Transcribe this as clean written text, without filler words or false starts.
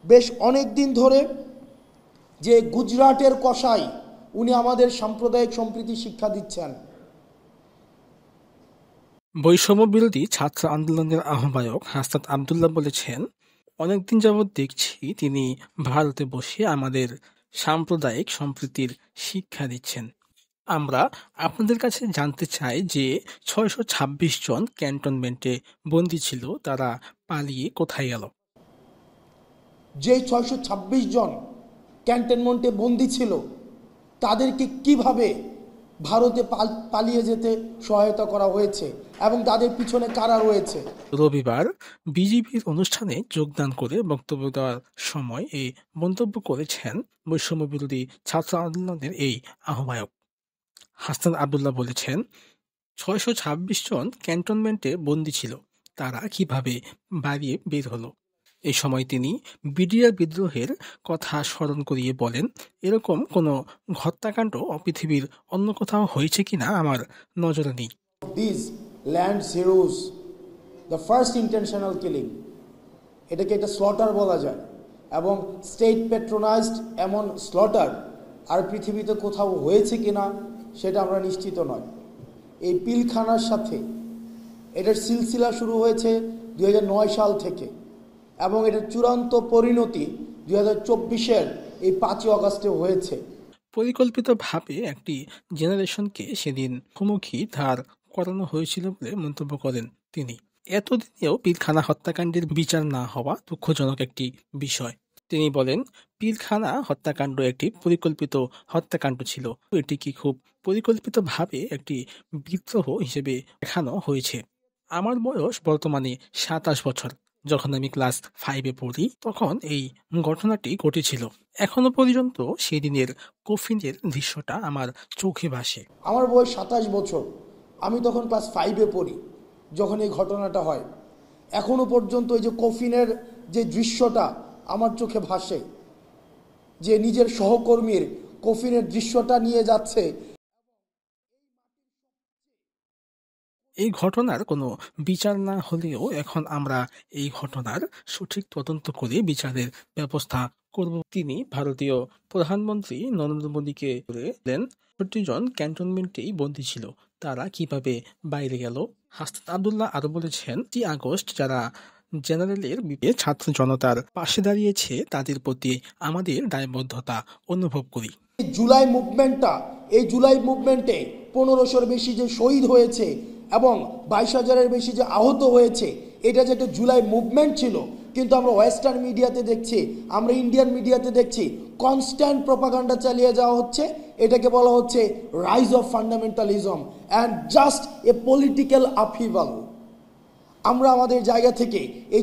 বেশ অনেক দিন ধরে যে গুজরাটের কসাই উনি আমাদের সাম্প্রদায়িক সম্প্রীতি শিক্ষা দিচ্ছেন। বৈষম্য বিরোধী ছাত্র আন্দোলনের আহ্বায়ক হাসনাত আবদুল্লাহ বলেছেন, অনেকদিন যাবৎ দেখছি তিনি ভারতে বসে আমাদের সাম্প্রদায়িক সম্প্রীতির শিক্ষা দিচ্ছেন। আমরা আপনাদের কাছে জানতে চাই যে 626 জন ক্যান্টনমেন্টে বন্দী ছিল, তারা পালিয়ে কোথায় গেল? যে 626 জন ক্যান্টনমেন্টে বন্দী ছিল তাদেরকে কিভাবে ভারতে পালিয়ে যেতে সহায়তা করা হয়েছে এবং তাদের পিছনে কারা রয়েছে? রবিবার বিজেপির অনুষ্ঠানে যোগদান করে বক্তব্য দেওয়ার সময় এই মন্তব্য করেছেন বৈষম্য বিরোধী ছাত্র আন্দোলনের এই আহ্বায়ক। হাসনাত আবদুল্লাহ বলেছেন, 626 জন ক্যান্টনমেন্টে বন্দী ছিল, তারা কিভাবে বাড়িয়ে বের হলো? এই সময় তিনি বিডিআর বিদ্রোহের কথা স্মরণ করিয়ে বলেন, এরকম কোনো হত্যাকাণ্ড পৃথিবীর অন্য কোথাও হয়েছে কিনা আমার নজরে নেই। This land heroes the first intentional killing, এটাকে একটা স্লটার বলা যায়, এবং স্টেট প্যাট্রোনাইজড এমন স্লটার আর পৃথিবীতে কোথাও হয়েছে কিনা সেটা আমরা নিশ্চিত নয়। এই পিলখানার সাথে এটার সিলসিলা শুরু হয়েছে 2009 সাল থেকে এবং এটার চূড়ান্ত পরিণতি 2024-এর এই 5ই আগস্টে হয়েছে। পরিকল্পিতভাবে একটি জেনারেশনকে সেদিন মুখোমুখি ধার করানো হয়েছিল বলে মন্তব্য করেন তিনি। এতদিনেও পিলখানা হত্যাকাণ্ডের বিচার না হওয়া দুঃখজনক একটি বিষয়। তিনি বলেন, পিলখানা হত্যাকাণ্ড একটি পরিকল্পিত হত্যাকাণ্ড ছিল, এটিকে খুব পরিকল্পিতভাবে একটি বিদ্রোহ হিসেবে দেখানো হয়েছে। আমার বয়স বর্তমানে 27 বছর। যখন আমি ক্লাস 5-এ পড়ি তখন এই ঘটনাটি ঘটেছিল। এখনো পর্যন্ত সেদিনের কফিনের দৃশ্যটা আমার চোখে ভাসে। আমার বয়স 27 বছর, আমি তখন ক্লাস 5-এ পড়ি যখন এই ঘটনাটা হয়। এখনো পর্যন্ত এই যে কফিনের যে দৃশ্যটা আমার চোখে ভাসে, যে নিজের সহকর্মীর কফিনের দৃশ্যটা নিয়ে যাচ্ছে। এই ঘটনার কোনো বিচার না হলেও এখন আমরা এই ঘটনার সঠিক তদন্ত করে বিচারের ব্যবস্থা করব। তিনি ভারতীয় প্রধানমন্ত্রী নরেন্দ্র মোদীকে বলেন, ৬৫ জন ক্যান্টনমেন্টেই বন্দী ছিল, তারা কিভাবে বাইরে গেল? হাসনাত আবদুল্লাহ আরো বলেছেন, ৩ আগস্ট যারা জেনারেলের বিপক্ষে ছাত্র জনতার পাশে দাঁড়িয়েছে তাদের প্রতি আমাদের দায়বদ্ধতা অনুভব করি। জুলাই মুভমেন্টটা, এই জুলাই মুভমেন্টে 1500-এর বেশি যে শহীদ হয়েছে এবং 22,000-এর বেশি যে আহত হয়েছে, এটা যে একটা জুলাই মুভমেন্ট ছিল। কিন্তু আমরা ওয়েস্টার্ন মিডিয়াতে দেখছি, আমরা ইন্ডিয়ান মিডিয়াতে দেখছি কনস্ট্যান্ট প্রপাগান্ডা চালিয়ে যাওয়া হচ্ছে। এটাকে বলা হচ্ছে rise of fundamentalism and just a political upheaval. আমরা আমাদের জায়গা থেকে এই